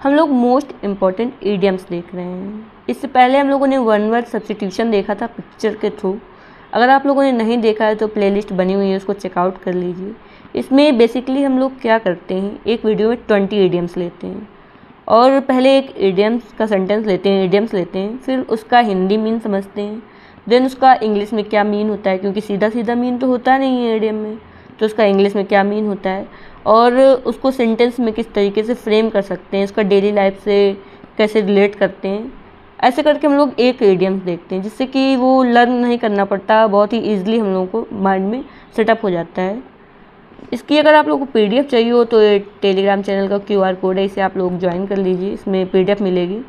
हम लोग most important idioms देख रहे हैं। इससे पहले हम लोगों ने वन वर्ड सब्स्टिट्यूशन देखा था पिक्चर के थ्रू। अगर आप लोगों ने नहीं देखा है तो प्लेलिस्ट बनी हुई है, उसको चेकआउट कर लीजिए। इसमें बेसिकली हम लोग क्या करते हैं, एक वीडियो में 20 ईडियम्स लेते हैं और पहले एक ईडियम्स का सेंटेंस लेते हैं, ईडियम्स लेते हैं, फिर उसका हिंदी मीन समझते हैं, देन उसका इंग्लिश में क्या मीन होता है, क्योंकि सीधा सीधा मीन तो होता नहीं है ईडियम में, तो उसका इंग्लिश में क्या मीन होता है और उसको सेंटेंस में किस तरीके से फ्रेम कर सकते हैं, उसका डेली लाइफ से कैसे रिलेट करते हैं। ऐसे करके हम लोग एक ईडियम्स देखते हैं, जिससे कि वो लर्न नहीं करना पड़ता, बहुत ही ईजिली हम लोगों को माइंड में सेटअप हो जाता है। इसकी अगर आप लोगों को पीडीएफ चाहिए हो तो ये टेलीग्राम चैनल का क्यूआर कोड है, इसे आप लोग ज्वाइन कर लीजिए, इसमें पीडीएफ मिलेगी।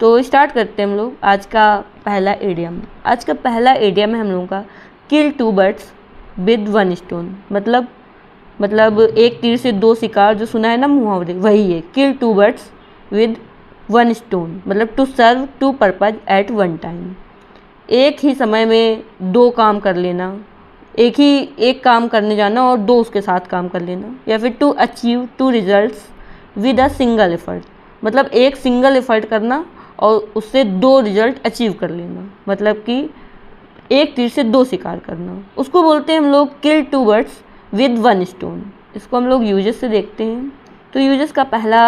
तो स्टार्ट करते हैं हम लोग आज का पहला ईडियम। आज का पहला ईडियम है हम लोगों का किल 2 बर्ड्स विद 1 स्टोन। मतलब एक तीर से 2 शिकार, जो सुना है ना मुहावरे, वही है किल 2 बर्ड्स विद 1 स्टोन। मतलब to serve 2 purpose at 1 time, एक ही समय में 2 काम कर लेना, एक काम करने जाना और 2 उसके साथ काम कर लेना। या फिर to achieve 2 results with a single effort, मतलब एक सिंगल एफर्ट करना और उससे 2 रिजल्ट अचीव कर लेना, मतलब कि एक तीर से 2 शिकार करना, उसको बोलते हैं हम लोग किल 2 बर्ड्स विद 1 स्टोन। इसको हम लोग यूजेस से देखते हैं। तो यूजेस का पहला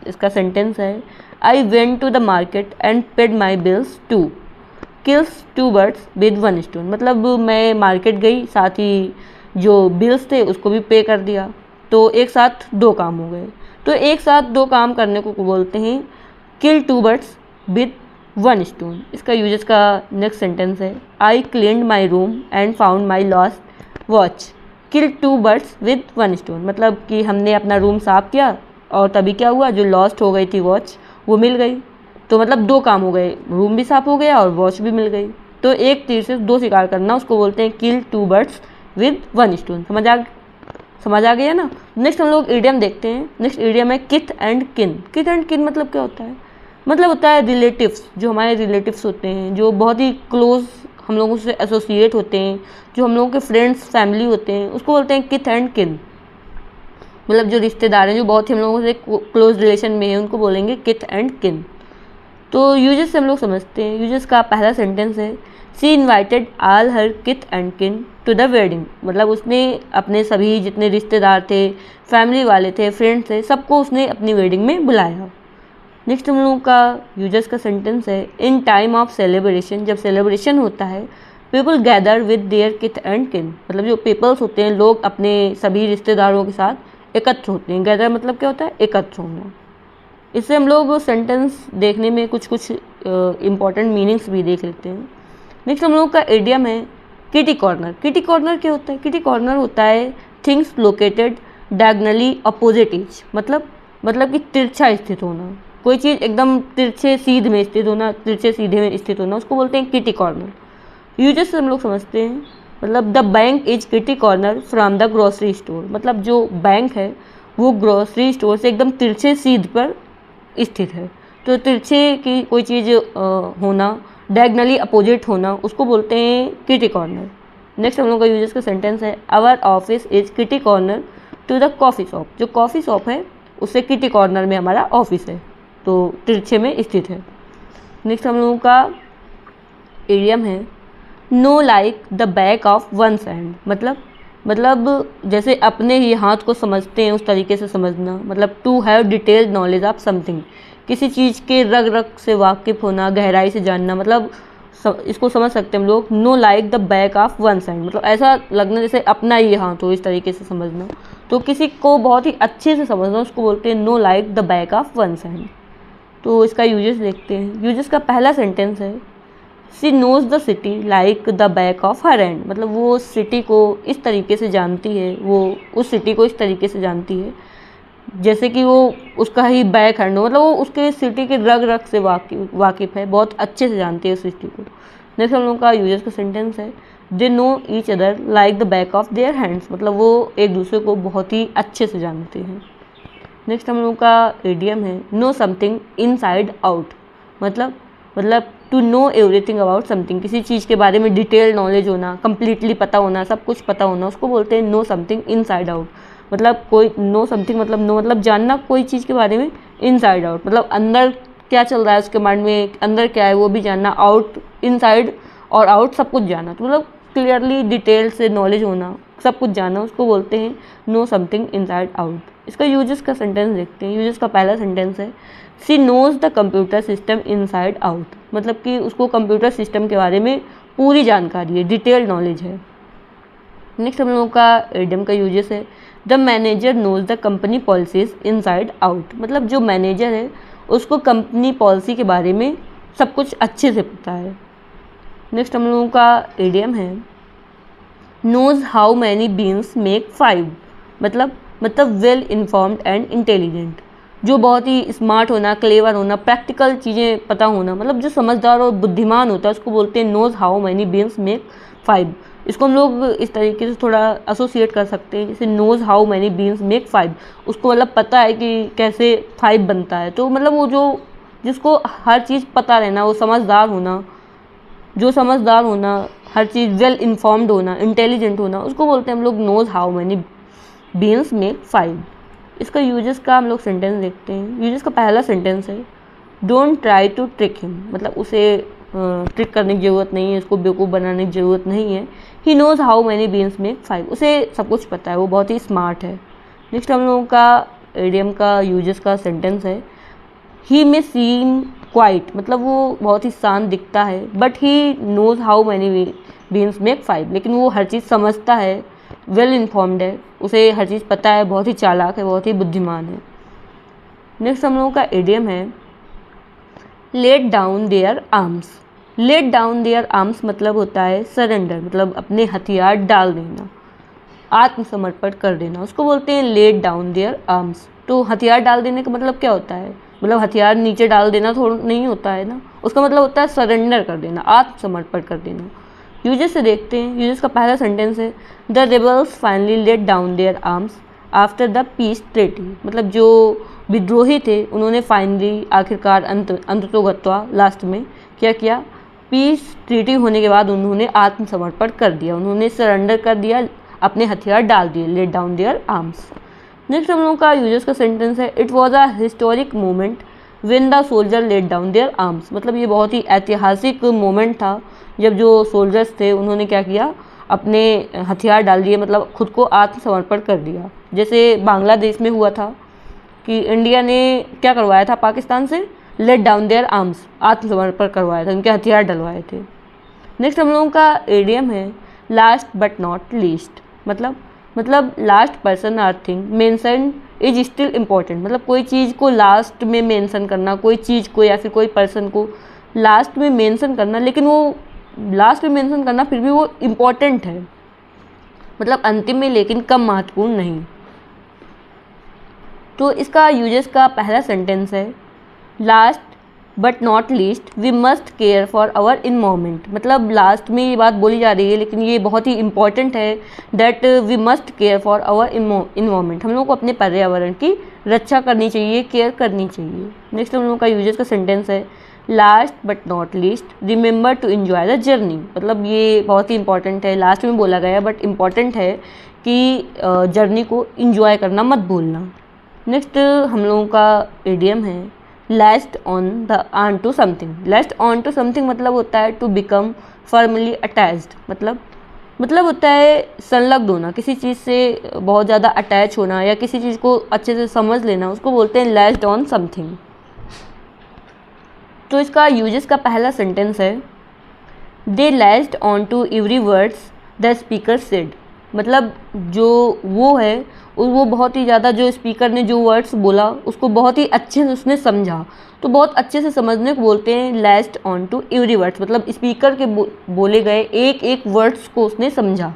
इसका सेंटेंस है, I went to the market and paid my bills to kills 2 birds with 1 stone. मतलब मैं मार्केट गई, साथ ही जो बिल्स थे उसको भी पे कर दिया, तो एक साथ 2 काम हो गए। तो एक साथ 2 काम करने को बोलते हैं किल 2 बर्ड्स विद 1 स्टोन। इसका यूजेस का नेक्स्ट सेंटेंस है, I cleaned my room and found my lost watch kill 2 birds with 1 stone. मतलब कि हमने अपना रूम साफ किया और तभी क्या हुआ, जो लॉस्ट हो गई थी वॉच वो मिल गई। तो मतलब 2 काम हो गए, रूम भी साफ हो गया और वॉच भी मिल गई। तो एक तीर से 2 शिकार करना, उसको बोलते हैं किल 2 बर्ड्स विद 1 स्टोन। समझ आ गया ना। नेक्स्ट हम लोग ईडियम देखते हैं। नेक्स्ट ईडियम है किथ एंड किन। किथ एंड किन मतलब क्या होता है, मतलब होता है रिलेटिव्स, जो हमारे रिलेटिव्स होते हैं, जो बहुत ही क्लोज हम लोगों से एसोसिएट होते हैं, जो हम लोगों के फ्रेंड्स फैमिली होते हैं, उसको बोलते हैं किथ एंड किन। मतलब जो रिश्तेदार हैं, जो बहुत ही हम लोगों से क्लोज रिलेशन में हैं, उनको बोलेंगे किथ एंड किन। तो यूजेस से हम लोग समझते हैं। यूजेस का पहला सेंटेंस है, शी इन्वाइटेड ऑल हर किथ एंड किन टू द वेडिंग। मतलब उसने अपने सभी जितने रिश्तेदार थे, फैमिली वाले थे, फ्रेंड्स थे, सबको उसने अपनी वेडिंग में बुलाया। नेक्स्ट हम लोगों का यूजेस का सेंटेंस है, इन टाइम ऑफ सेलिब्रेशन। जब सेलिब्रेशन होता है, पीपल गैदर विद देयर किथ एंड किन। मतलब जो पीपल्स होते हैं, लोग अपने सभी रिश्तेदारों के साथ एकत्र होते हैं। गैदर मतलब क्या होता है, एकत्र होना। इससे हम लोग सेंटेंस देखने में कुछ इम्पॉर्टेंट मीनिंग्स भी देख लेते हैं। नेक्स्ट हम लोग का एडियम है किटी कॉर्नर। किटी कॉर्नर क्या होता है, किटी कॉर्नर होता है things located diagonally opposite each. मतलब कि तिरछा स्थित होना, कोई चीज़ एकदम तिरछे सीध में स्थित होना, तिरछे सीधे में स्थित होना, उसको बोलते हैं किटी कॉर्नर। यूजेस से हम लोग समझते हैं। मतलब the bank is kitty corner from the grocery store. मतलब जो बैंक है वो ग्रोसरी स्टोर से एकदम तिरछे सीध पर स्थित है। तो तिरछे की कोई चीज़ होना, डायगनली अपोजिट होना, उसको बोलते हैं किटी कॉर्नर। नेक्स्ट हम लोग का यूजेस का सेंटेंस है, our office is kitty corner to the coffee shop. जो कॉफ़ी शॉप है उससे किटी कॉर्नर में हमारा ऑफिस है, तो तिरछे में स्थित है। नेक्स्ट हम लोगों का इडियम है know like the back of one's hand. मतलब जैसे अपने ही हाथ को समझते हैं उस तरीके से समझना। मतलब to have detailed knowledge of something, किसी चीज़ के रग रग से वाकिफ़ होना, गहराई से जानना। मतलब इसको समझ सकते हैं हम लोग, know like the back of one's hand. मतलब ऐसा लगना जैसे अपना ही हाथ हो, इस तरीके से समझना। तो किसी को बहुत ही अच्छे से समझना, उसको बोलते हैं know like the back of one's hand. तो इसका यूजेस देखते हैं। यूजेस का पहला सेंटेंस है, she knows the city like the back of her hand. मतलब वो सिटी को इस तरीके से जानती है, वो उस सिटी को इस तरीके से जानती है जैसे कि वो उसका ही बैक हैंड हो। मतलब वो उसके सिटी के रग रग से वाकिफ़ है, बहुत अच्छे से जानती है उस सिटी को। नेक्स्ट हम लोगों का यूजेस का सेंटेंस है, they know each other like the back of their hands. मतलब वो एक दूसरे को बहुत ही अच्छे से जानते हैं। नेक्स्ट हम लोगों का इडियम है नो समथिंग इनसाइड आउट। मतलब to know everything about something, किसी चीज़ के बारे में डिटेल नॉलेज होना, कंप्लीटली पता होना, सब कुछ पता होना, उसको बोलते हैं नो समथिंग इनसाइड आउट। मतलब कोई नो समथिंग मतलब नो मतलब जानना कोई चीज़ के बारे में, इनसाइड आउट मतलब अंदर क्या चल रहा है उसके माइंड में, अंदर क्या है वो भी जानना, आउट इनसाइड और आउट सब कुछ जानना, तो मतलब क्लियरली डिटेल से नॉलेज होना, सब कुछ जानना, उसको बोलते हैं नो समथिंग इनसाइड आउट। इसका यूजेस का सेंटेंस देखते हैं। यूजेस का पहला सेंटेंस है she knows the computer system inside out, मतलब कि उसको कंप्यूटर सिस्टम के बारे में पूरी जानकारी है, डिटेल नॉलेज है। नेक्स्ट हम लोगों का इडियम का यूजेस है the manager knows the company policies inside out, मतलब जो मैनेजर है उसको कंपनी पॉलिसी के बारे में सब कुछ अच्छे से पता है। नेक्स्ट हम लोगों का इडियम है knows how many beans make 5, मतलब वेल इन्फॉर्म्ड एंड इंटेलिजेंट, जो बहुत ही स्मार्ट होना, क्लेवर होना, प्रैक्टिकल चीज़ें पता होना, मतलब जो समझदार और बुद्धिमान होता है उसको बोलते हैं knows how many beans make 5। इसको हम लोग इस तरीके से थोड़ा एसोसिएट कर सकते हैं, जैसे knows how many beans make 5, उसको मतलब पता है कि कैसे 5 बनता है, तो मतलब वो जो जिसको हर चीज़ पता रहना, वो समझदार होना, जो समझदार होना, हर चीज़ वेल इन्फॉर्म्ड होना, इंटेलिजेंट होना, उसको बोलते हैं हम लोग knows how many beans make 5। इसका यूजेस का हम लोग सेंटेंस देखते हैं। यूजेस का पहला सेंटेंस है don't try to trick him, मतलब उसे ट्रिक करने की ज़रूरत नहीं है, उसको बेवकूफ़ बनाने की ज़रूरत नहीं है। He knows how many beans make 5, उसे सब कुछ पता है, वो बहुत ही स्मार्ट है। नेक्स्ट हम लोगों का इडियम का यूजेस का सेंटेंस है ही मे सीम क्वाइट, मतलब वो बहुत ही शांत दिखता है, but he knows how many beans make 5, लेकिन वो हर चीज़ समझता है, वेल इन्फॉर्म्ड है, उसे हर चीज़ पता है, बहुत ही चालाक है, बहुत ही बुद्धिमान है। नेक्स्ट हम लोगों का इडियम है laid down their arms. Laid down their arms मतलब होता है सरेंडर, मतलब अपने हथियार डाल देना, आत्मसमर्पण कर देना, उसको बोलते हैं लेट डाउन देयर आर्म्स। तो हथियार डाल देने का मतलब क्या होता है, मतलब हथियार नीचे डाल देना थोड़ा नहीं होता है ना, उसका मतलब होता है सरेंडर कर देना, आत्मसमर्पण कर देना। यूजेस से देखते हैं। यूजेस का पहला सेंटेंस है the rebels finally laid down their arms after the peace treaty, मतलब जो विद्रोही थे उन्होंने फाइनली आखिरकार अंततोगत्वा लास्ट में क्या किया, पीस ट्रीटी होने के बाद उन्होंने आत्मसमर्पण कर दिया, उन्होंने सरेंडर कर दिया, अपने हथियार डाल दिए, laid down their arms. Next हम लोगों का यूजेस का सेंटेंस है it was a historic moment when the soldier laid down their arms, मतलब ये बहुत ही ऐतिहासिक मोमेंट था जब जो सोल्जर्स थे उन्होंने क्या किया, अपने हथियार डाल दिए, मतलब खुद को आत्मसमर्पण कर दिया। जैसे बांग्लादेश में हुआ था कि इंडिया ने क्या करवाया था पाकिस्तान से, लेट डाउन देयर आर्म्स, आत्मसमर्पण करवाया था, उनके हथियार डलवाए थे। नेक्स्ट हम लोगों का इडियम है लास्ट बट नॉट लीस्ट, मतलब last person or thing mention is still important, मतलब कोई चीज़ को लास्ट में मेंशन करना, कोई चीज़ को या फिर कोई पर्सन को लास्ट में मेंशन करना, लेकिन वो लास्ट में मेंशन करना फिर भी वो इम्पॉर्टेंट है, मतलब अंतिम में लेकिन कम महत्वपूर्ण नहीं। तो इसका यूजेस का पहला सेंटेंस है last but not least we must care for our environment, मतलब लास्ट में ये बात बोली जा रही है लेकिन ये बहुत ही इंपॉर्टेंट है that we must care for our environment, हम लोग को अपने पर्यावरण की रक्षा करनी चाहिए, केयर करनी चाहिए। नेक्स्ट हम लोग का यूजेस का सेंटेंस है last but not least remember to enjoy the journey, मतलब ये बहुत ही इंपॉर्टेंट है, लास्ट में बोला गया बट इम्पॉर्टेंट है कि जर्नी को इंजॉय करना मत भूलना। नेक्स्ट हम लोगों का इडियम है latch on the on to something. Latch on to something मतलब होता है टू बिकम फर्मली अटैच्ड, मतलब होता है संलग्न होना, किसी चीज़ से बहुत ज़्यादा अटैच होना या किसी चीज़ को अच्छे से समझ लेना, उसको बोलते हैं लैस्ट ऑन समथिंग। तो इसका यूजेस का पहला सेंटेंस है they latched on to every words the speaker said, मतलब जो वो है वो बहुत ही ज़्यादा, जो स्पीकर ने जो वर्ड्स बोला उसको बहुत ही अच्छे से उसने समझा, तो बहुत अच्छे से समझने को बोलते हैं lest on to every words, मतलब स्पीकर के बोले गए एक एक वर्ड्स को उसने समझा,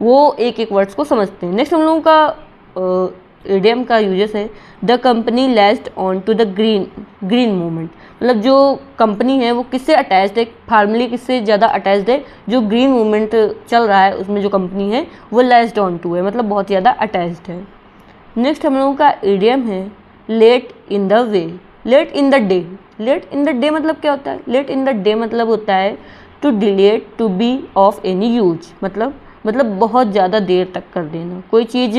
वो एक एक वर्ड्स को समझते हैं। नेक्स्ट हम लोगों का इडियम का यूजेस है the company latch on to the green movement, मतलब जो कंपनी है वो किससे अटैच्ड है, फार्मली किससे ज़्यादा अटैच्ड है, जो ग्रीन मूवमेंट चल रहा है उसमें जो कंपनी है वो लैस्ट ऑन टू है, मतलब बहुत ज़्यादा अटैच्ड है। नेक्स्ट हम लोगों का इडियम है late in the way, late in the day. Late in the day मतलब क्या होता है, लेट इन द डे मतलब होता है too late to be of any use, मतलब मतलब बहुत ज़्यादा देर तक कर देना, कोई चीज़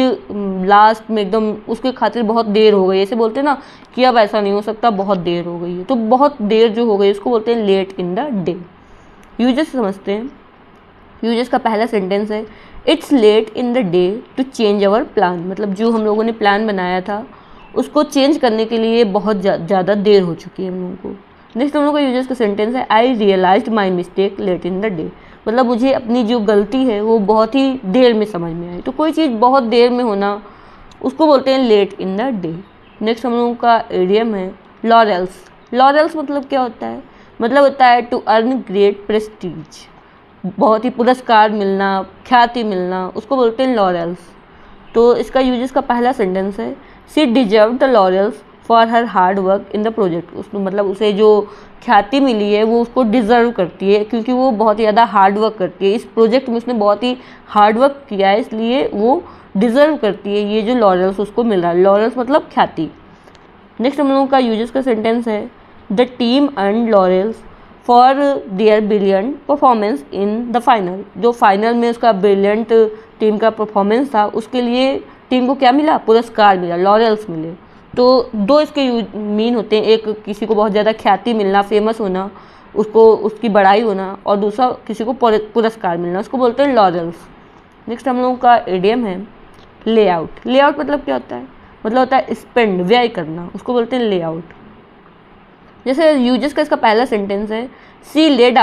लास्ट में एकदम उसके खातिर बहुत देर हो गई, ऐसे बोलते हैं ना कि अब ऐसा नहीं हो सकता, बहुत देर हो गई है, तो बहुत देर जो हो गई उसको बोलते हैं late in the day. Uses समझते हैं। यूजेस का पहला सेंटेंस है it's late in the day to change our plan, मतलब जो हम लोगों ने प्लान बनाया था उसको चेंज करने के लिए बहुत ज़्यादा देर हो चुकी है हम लोगों को। नेक्स्ट हम लोग का यूजेस का सेंटेंस है I realised my mistake late in the day, मतलब मुझे अपनी जो गलती है वो बहुत ही देर में समझ में आई, तो कोई चीज़ बहुत देर में होना उसको बोलते हैं late in the day. Next हम लोगों का इडियम है लॉरेल्स। लॉरेल्स मतलब क्या होता है, मतलब होता है टू अर्न ग्रेट प्रेस्टीज, बहुत ही पुरस्कार मिलना, ख्याति मिलना, उसको बोलते हैं लॉरेल्स। तो इसका यूजेस का पहला सेंटेंस है she deserve the laurels for her hard work in the project, उसमें मतलब उसे जो ख्याति मिली है वो उसको डिज़र्व करती है क्योंकि वो बहुत ही ज़्यादा हार्ड वर्क करती है, इस प्रोजेक्ट में उसने बहुत ही हार्ड वर्क किया है इसलिए वो डिज़र्व करती है ये जो लॉरेल्स उसको मिल रहा है। लॉरेल्स मतलब ख्याति। नेक्स्ट हम लोगों का यूजेस का सेंटेंस है the team earn laurels for their brilliant performance in the final, जो फाइनल में उसका ब्रिलियंट टीम का परफॉर्मेंस था उसके लिए टीम को क्या मिला, पुरस्कार मिला, लॉरेल्स मिले। तो दो इसके मीन होते हैं, एक किसी को बहुत ज़्यादा ख्याति मिलना, फेमस होना, उसको उसकी बड़ाई होना, और दूसरा किसी को पुरस्कार मिलना, उसको बोलते हैं लॉरेल्स। नेक्स्ट हम लोगों का इडियम है लेआउट। लेआउट मतलब क्या होता है, मतलब होता है स्पेंड, व्यय करना, उसको बोलते हैं लेआउट। जैसे यूजेस का इसका पहला सेंटेंस है she laid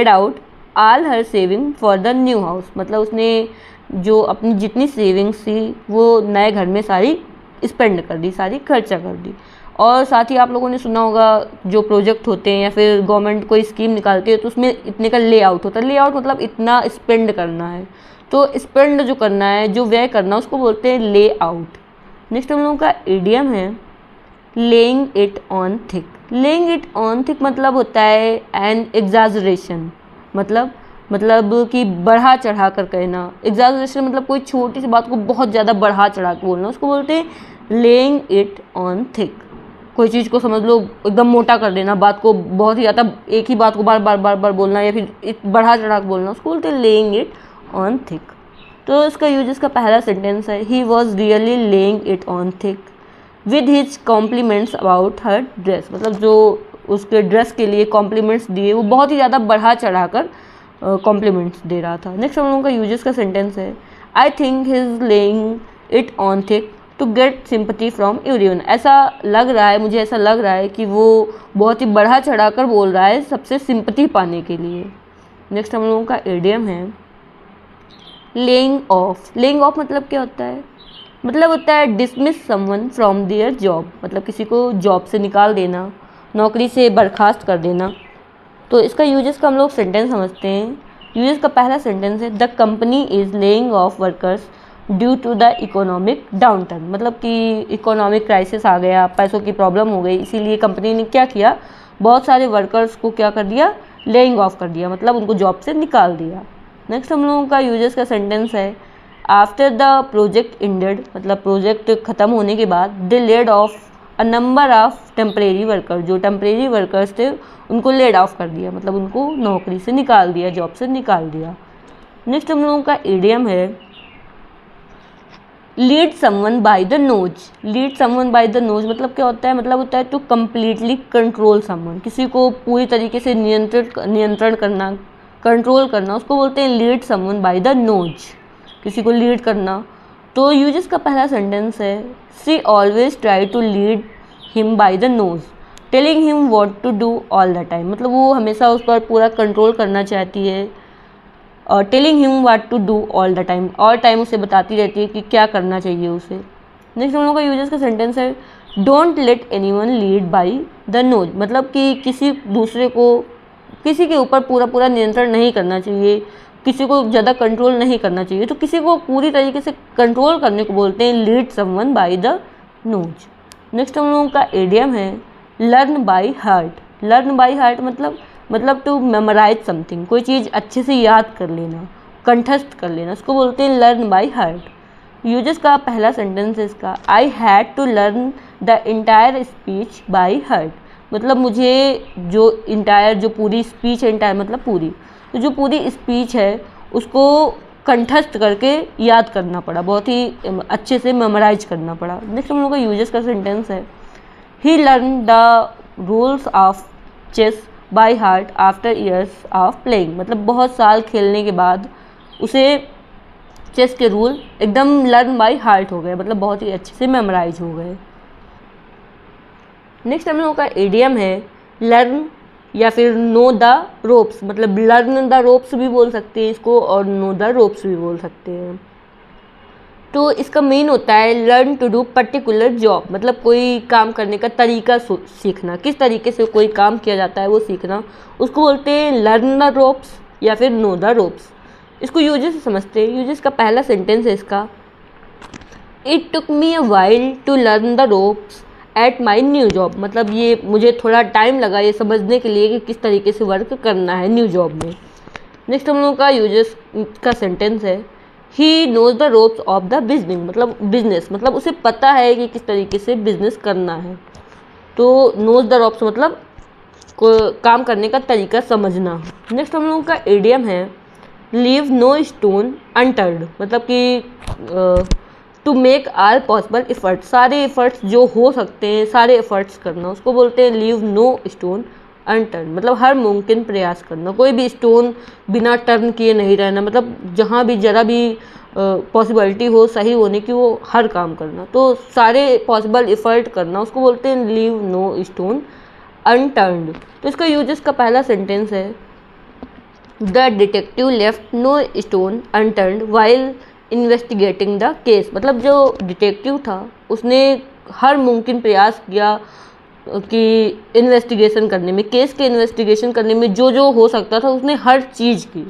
out all her saving for the new house, मतलब उसने जो अपनी जितनी सेविंग्स थी वो नए घर में सारी स्पेंड कर दी, सारी खर्चा कर दी। और साथ ही आप लोगों ने सुना होगा जो प्रोजेक्ट होते हैं या फिर गवर्नमेंट कोई स्कीम निकालती है तो उसमें इतने का लेआउट होता है। लेआउट मतलब इतना स्पेंड करना है, तो स्पेंड जो करना है, जो व्यय करना, उसको बोलते हैं ले आउट। नेक्स्ट हम लोगों का इडियम है laying it on thick. Laying it on thick मतलब होता है एन एग्जाजरेशन, मतलब कि बढ़ा चढ़ा कर कहना। एग्जाजरेशन मतलब कोई छोटी सी बात को बहुत ज़्यादा बढ़ा चढ़ा के बोलना, उसको बोलते हैं लेइंग इट ऑन थिक। कोई चीज़ को समझ लो एकदम मोटा कर देना, बात को बहुत ही ज़्यादा, एक ही बात को बार बार बोलना या फिर बढ़ा चढ़ा के बोलना, उसको बोलते हैं लेइंग इट ऑन थिक। तो इसका यूजेस का पहला सेंटेंस है he was really laying it on thick with his compliments about her dress, मतलब जो उसके ड्रेस के लिए कॉम्प्लीमेंट्स दिए वो बहुत ही ज़्यादा बढ़ा चढ़ा कर कॉम्प्लीमेंट्स दे रहा था। नेक्स्ट हम लोगों का यूजेस का सेंटेंस है I think his laying it on thick to get sympathy from everyone, ऐसा लग रहा है, मुझे ऐसा लग रहा है कि वो बहुत ही बढ़ा चढ़ा कर बोल रहा है सबसे सिंपैथी पाने के लिए। नेक्स्ट हम लोगों का इडियम है लेइंग ऑफ। लेइंग ऑफ मतलब क्या होता है, मतलब होता है dismiss someone from their job, मतलब किसी को जॉब से निकाल देना, नौकरी से बर्खास्त कर देना। तो इसका यूजेस का हम लोग सेंटेंस समझते हैं। यूजेस का पहला सेंटेंस है the company is laying off workers due to the economic downturn, मतलब कि इकोनॉमिक क्राइसिस आ गया, पैसों की प्रॉब्लम हो गई, इसीलिए कंपनी ने क्या किया, बहुत सारे वर्कर्स को क्या कर दिया, लेइंग ऑफ कर दिया, मतलब उनको जॉब से निकाल दिया। नेक्स्ट हम लोगों का यूजेस का सेंटेंस है आफ्टर द प्रोजेक्ट इंडेड, मतलब प्रोजेक्ट ख़त्म होने के बाद they laid off a number of temporary worker, जो टेम्परेरी वर्कर्स थे उनको लेड ऑफ कर दिया, मतलब उनको नौकरी से निकाल दिया, जॉब से निकाल दिया। नेक्स्ट हम लोगों का इडियम है lead someone bye the knows. Lead someone bye the knows मतलब क्या होता है, मतलब होता है टू कम्प्लीटली कंट्रोल समवन, किसी को पूरी तरीके से नियंत्रण करना, कंट्रोल करना, उसको बोलते हैं lead someone bye the knows, किसी को लीड करना। तो यूजेस का पहला सेंटेंस है she always try to lead him by the nose telling him what to do all the time, मतलब वो हमेशा उस पर पूरा कंट्रोल करना चाहती है, और telling him what to do all the time, all time उसे बताती रहती है कि क्या करना चाहिए उसे। नेक्स्ट हम लोग का यूजेस का सेंटेंस है don't let anyone lead by the knows, मतलब कि किसी दूसरे को, किसी के ऊपर पूरा नियंत्रण नहीं करना चाहिए, किसी को ज़्यादा कंट्रोल नहीं करना चाहिए, तो किसी को पूरी तरीके से कंट्रोल करने को बोलते हैं lead someone bye the knows. Next हम लोगों का इडियम है learn by heart. Learn by heart मतलब टू मेमोराइज समथिंग, कोई चीज़ अच्छे से याद कर लेना, कंठस्थ कर लेना, उसको बोलते हैं लर्न बाय हार्ट। यूजेस का पहला सेंटेंस है इसका I had to learn the entire speech by heart, मतलब मुझे जो पूरी स्पीच, इंटायर मतलब पूरी, तो जो पूरी स्पीच है उसको कंठस्थ करके याद करना पड़ा, बहुत ही अच्छे से मेमोराइज करना पड़ा। नेक्स्ट हम लोग का यूजेस का सेंटेंस है, he learn the rules of chess by heart after years of playing, मतलब बहुत साल खेलने के बाद उसे चेस के रूल एकदम लर्न बाय हार्ट हो गए, मतलब बहुत ही अच्छे से मेमोराइज हो गए। नेक्स्ट हम लोगों का इडियम है लर्न या फिर नो द रोप्स, मतलब लर्न द रोप्स भी बोल सकते हैं इसको और नो द रोप्स भी बोल सकते हैं। तो इसका मेन होता है learn to do particular job, मतलब कोई काम करने का तरीका सीखना, किस तरीके से कोई काम किया जाता है वो सीखना, उसको बोलते हैं लर्न द रोप्स या फिर नो द रोप्स। इसको यूजेस से समझते हैं। यूजेस का पहला सेंटेंस है इसका, it took me a while to learn the ropes at my new job, मतलब ये मुझे थोड़ा टाइम लगा ये समझने के लिए कि किस तरीके से वर्क करना है न्यू जॉब में। नेक्स्ट हम लोगों का यूजेस का सेंटेंस है, he knows the ropes of the business, मतलब उसे पता है कि किस तरीके से बिजनेस करना है। तो नोज द रोप्स मतलब काम करने का तरीका समझना। नेक्स्ट हम लोगों का इडियम है लीव नो स्टोन अनटर्न्ड, मतलब कि to make all possible efforts, सारे एफर्ट्स जो हो सकते हैं सारे एफर्ट्स करना, उसको बोलते हैं लीव नो स्टोन अनटर्न, मतलब हर मुमकिन प्रयास करना, कोई भी स्टोन बिना टर्न किए नहीं रहना, मतलब जहाँ भी जरा भी पॉसिबिलिटी हो सही होने की वो हर काम करना, तो सारे पॉसिबल एफर्ट करना, उसको बोलते हैं लीव नो स्टोन अनटर्न्ड। तो इसका यूजेस का पहला सेंटेंस है, the detective left no stone unturned while investigating the case, मतलब जो डिटेक्टिव था उसने हर मुमकिन प्रयास किया कि इन्वेस्टिगेशन करने में, केस के इन्वेस्टिगेशन करने में जो जो हो सकता था उसने हर चीज़ की।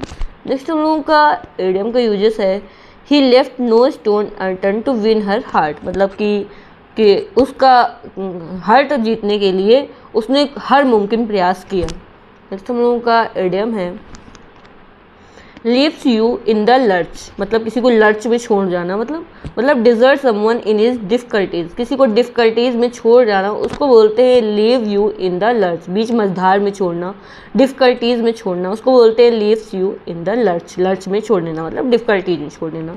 नेक्स्ट हम लोगों का इडियम का यूजेस है, he left no stone unturn to win her heart, मतलब कि उसका हार्ट जीतने के लिए उसने हर मुमकिन प्रयास किया। नेक्स्ट हम लोगों का इडियम है leaves you in the lurch, मतलब किसी को लर्च में छोड़ जाना, मतलब desert someone in his difficulties, किसी को डिफिकल्टीज में छोड़ जाना, उसको बोलते हैं leave you in the lurch, बीच मझधार में छोड़ना, डिफिकल्टीज में छोड़ना, उसको बोलते हैं leaves you in the lurch, lurch में छोड़ देना मतलब डिफिकल्टीज में छोड़ देना।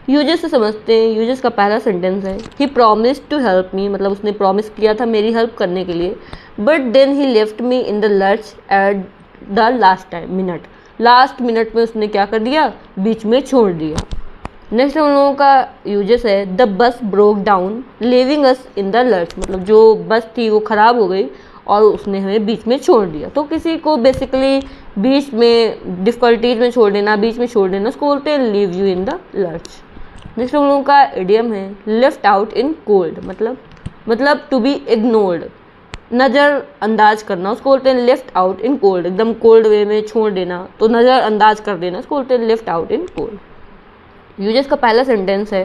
यूजेस से समझते हैं। यूजेस का पहला सेंटेंस है, ही प्रॉमिस टू हेल्प मी, मतलब उसने प्रॉमिस किया था मेरी हेल्प करने के लिए, but then he left me in the lurch at the last minute में उसने क्या कर दिया, बीच में छोड़ दिया। नेक्स्ट हम लोगों का यूजेस है, the bus broke down living us in the lurch, मतलब जो बस थी वो ख़राब हो गई और उसने हमें बीच में छोड़ दिया। तो किसी को बेसिकली बीच में डिफ़िकल्टीज में छोड़ देना, बीच में छोड़ देना, उसको बोलते हैं leave you in the lurch. Next हम लोगों का इडियम है, लेफ्ट आउट इन कोल्ड, मतलब टू बी इग्नोर्ड, नज़रअंदाज करना, उसको बोलते हैं लेफ्ट आउट इन कोल्ड, एकदम कोल्ड वे में छोड़ देना, तो नज़रअंदाज कर देना, उसको बोलते हैं left out in cold. Uses का पहला सेंटेंस है,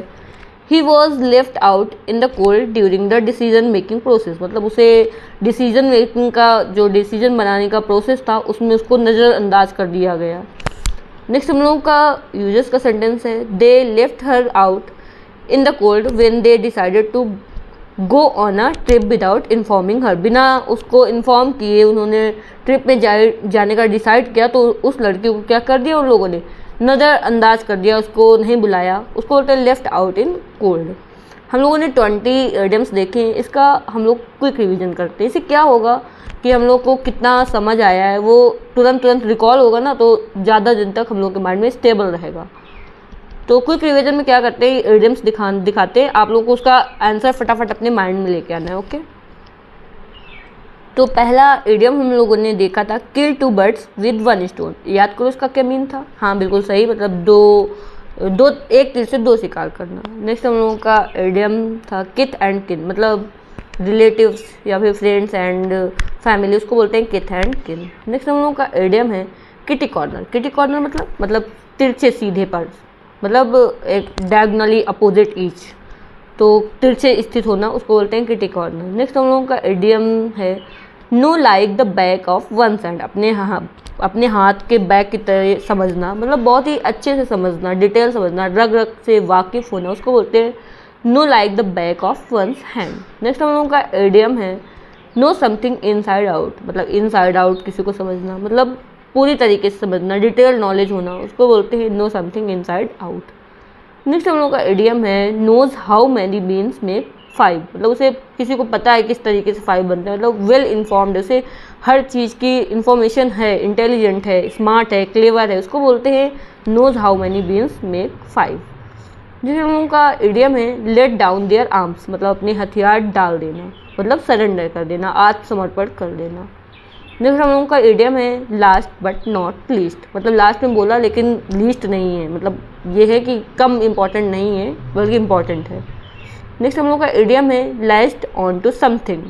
he was left out in the cold during the decision making process, मतलब उसे डिसीजन मेकिंग का जो डिसीजन बनाने का प्रोसेस था उसमें उसको नज़रअंदाज कर दिया गया। नेक्स्ट हम लोगों का यूजेस का सेंटेंस है, they left her out in the cold when they decided to go on a trip without informing her, बिना उसको इन्फॉर्म किए उन्होंने ट्रिप में जाने का डिसाइड किया, तो उस लड़की को क्या कर दिया उन लोगों ने, नज़रअंदाज कर दिया, उसको नहीं बुलाया, उसको बोलते हैं लेफ्ट आउट इन कोल्ड। हम लोगों ने 20 इडियम्स देखे हैं, इसका हम लोग क्विक रिवीजन करते हैं। इससे क्या होगा कि हम लोग को कितना समझ आया है वो तुरंत रिकॉल होगा ना, तो ज़्यादा दिन तक हम लोग के माइंड में स्टेबल रहेगा। तो क्विक रिवीजन में क्या करते हैं, इडियम्स दिखाते हैं, आप लोग को उसका आंसर फटाफट अपने माइंड में लेके आना है। ओके, तो पहला इडियम हम लोगों ने देखा था, किल 2 बर्ड्स विद 1 स्टोन। याद करो इसका क्या मीन था। हाँ बिल्कुल सही, मतलब एक तीर से 2 शिकार करना। नेक्स्ट हम लोगों का इडियम था किथ एंड किन, मतलब रिलेटिव्स या फिर फ्रेंड्स एंड फैमिली, उसको बोलते हैं किथ एंड किन। नेक्स्ट हम लोगों का इडियम है किटी कॉर्नर। किटी कॉर्नर मतलब तिरछे सीधे पर, मतलब एक डायगोनली अपोजिट ईच, तो तिरछे स्थित होना, उसको बोलते हैं किटी कॉर्नर। नेक्स्ट हम लोगों का इडियम है know like the back of one hand, अपने हाथ के बैक की तरह समझना, मतलब बहुत ही अच्छे से समझना, डिटेल समझना, रग से वाकिफ होना, उसको बोलते हैं know like the back of one's hand. Next हम लोगों का इडियम है नो समथिंग इनसाइड आउट, मतलब इनसाइड आउट किसी को समझना, मतलब पूरी तरीके से समझना, डिटेल नॉलेज होना, उसको बोलते हैं know something inside out. Next हम लोग का इडियम है knows how many beans make 5, मतलब उसे किसी को पता है किस तरीके से 5 बनते हैं, मतलब वेल इन्फॉर्म्ड है, उसे हर चीज़ की इन्फॉर्मेशन है, इंटेलिजेंट है, स्मार्ट है, क्लेवर है, उसको बोलते हैं knows how many beans make 5। जिसे हम लोगों का इडियम है लेट डाउन देयर आर्म्स, मतलब अपने हथियार डाल देना, मतलब सरेंडर कर देना, आत्मसमर्पण कर देना। नेक्स्ट हम लोगों का इडियम है लास्ट बट नॉट लीस्ट, मतलब लास्ट में बोला लेकिन लीस्ट नहीं है, मतलब ये है कि कम इम्पॉर्टेंट नहीं है बल्कि इम्पॉर्टेंट है। नेक्स्ट हम लोग का इडियम है लैस्ट ऑन टू समथिंग,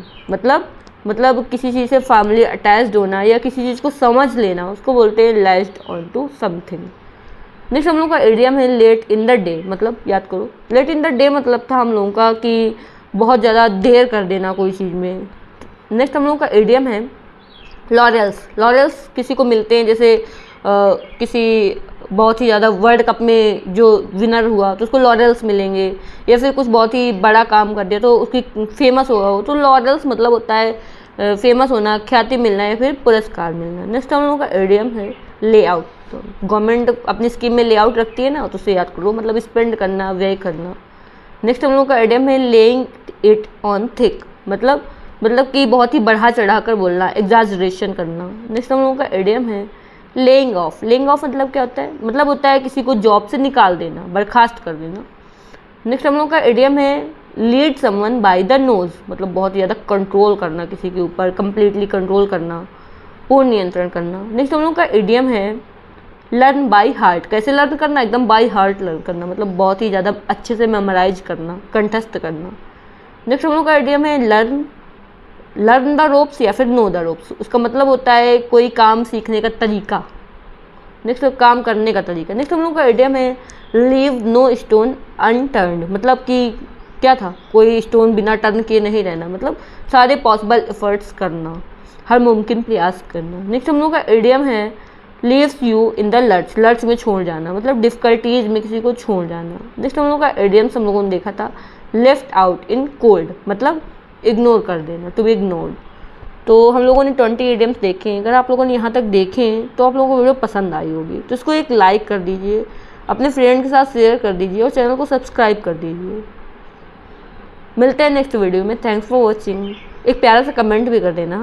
मतलब किसी चीज़ से फैमिली अटैच्ड होना या किसी चीज़ को समझ लेना, उसको बोलते हैं lest on to something. Next हम लोग का इडियम है लेट इन द डे, मतलब याद करो लेट इन द डे मतलब था हम लोगों का कि बहुत ज़्यादा देर कर देना कोई चीज़ में। नेक्स्ट हम लोग का इडियम है लॉरेल्स। लॉरेल्स किसी को मिलते हैं, जैसे किसी बहुत ही ज़्यादा वर्ल्ड कप में जो विनर हुआ तो उसको लॉरेल्स मिलेंगे, या फिर कुछ बहुत ही बड़ा काम कर दिया तो उसकी फेमस होगा वो, तो लॉरेल्स मतलब होता है फेमस होना, ख्याति मिलना या फिर पुरस्कार मिलना। नेक्स्ट हम लोगों का इडियम है लेआउट, तो गवर्नमेंट अपनी स्कीम में लेआउट रखती है ना, तो उसे याद करो, मतलब स्पेंड करना, व्यय करना। नेक्स्ट हम लोग का इडियम है लेइंग इट ऑन थिक, मतलब कि बहुत ही बढ़ा चढ़ा कर बोलना, एग्जैजरेशन करना। नेक्स्ट हम लोगों का इडियम है लेइंग ऑफ। लेइंग ऑफ मतलब क्या होता है, मतलब होता है किसी को जॉब से निकाल देना, बर्खास्त कर देना। नेक्स्ट हम लोग का इडियम है lead someone bye the knows, मतलब बहुत ज़्यादा कंट्रोल करना किसी के ऊपर, कंप्लीटली कंट्रोल करना, पूर्ण नियंत्रण करना। नेक्स्ट हम लोग का इडियम है लर्न बाय हार्ट। कैसे लर्न करना, एकदम बाय हार्ट लर्न करना, मतलब बहुत ही ज़्यादा अच्छे से मेमोराइज करना, कंठस्थ करना। नेक्स्ट हम लोग का इडियम है लर्न द रोप्स या फिर नो द रोप्स, उसका मतलब होता है कोई काम सीखने का तरीका, नेक्स्ट काम करने का तरीका। नेक्स्ट हम लोग का इडियम है लीव नो स्टोन अनटर्न्ड, मतलब कि क्या था, कोई स्टोन बिना टर्न किए नहीं रहना, मतलब सारे पॉसिबल एफर्ट्स करना, हर मुमकिन प्रयास करना। नेक्स्ट हम लोग का इडियम है leaves you in the lurch, lurch में छोड़ जाना, मतलब डिफ़िकल्टीज में किसी को छोड़ जाना। नेक्स्ट हम लोग का इडियम्स हम लोगों ने देखा था लेफ्ट आउट इन कोल्ड, मतलब इग्नोर कर देना, टू बी इग्नोर्ड। तो हम लोगों ने 20 इडियम्स देखे हैं। अगर आप लोगों ने यहाँ तक देखे हैं तो आप लोगों को वीडियो पसंद आई होगी, तो इसको एक लाइक कर दीजिए, अपने फ्रेंड के साथ शेयर कर दीजिए और चैनल को सब्सक्राइब कर दीजिए। मिलते हैं नेक्स्ट वीडियो में। Thanks for watching. एक प्यारा सा कमेंट भी कर देना।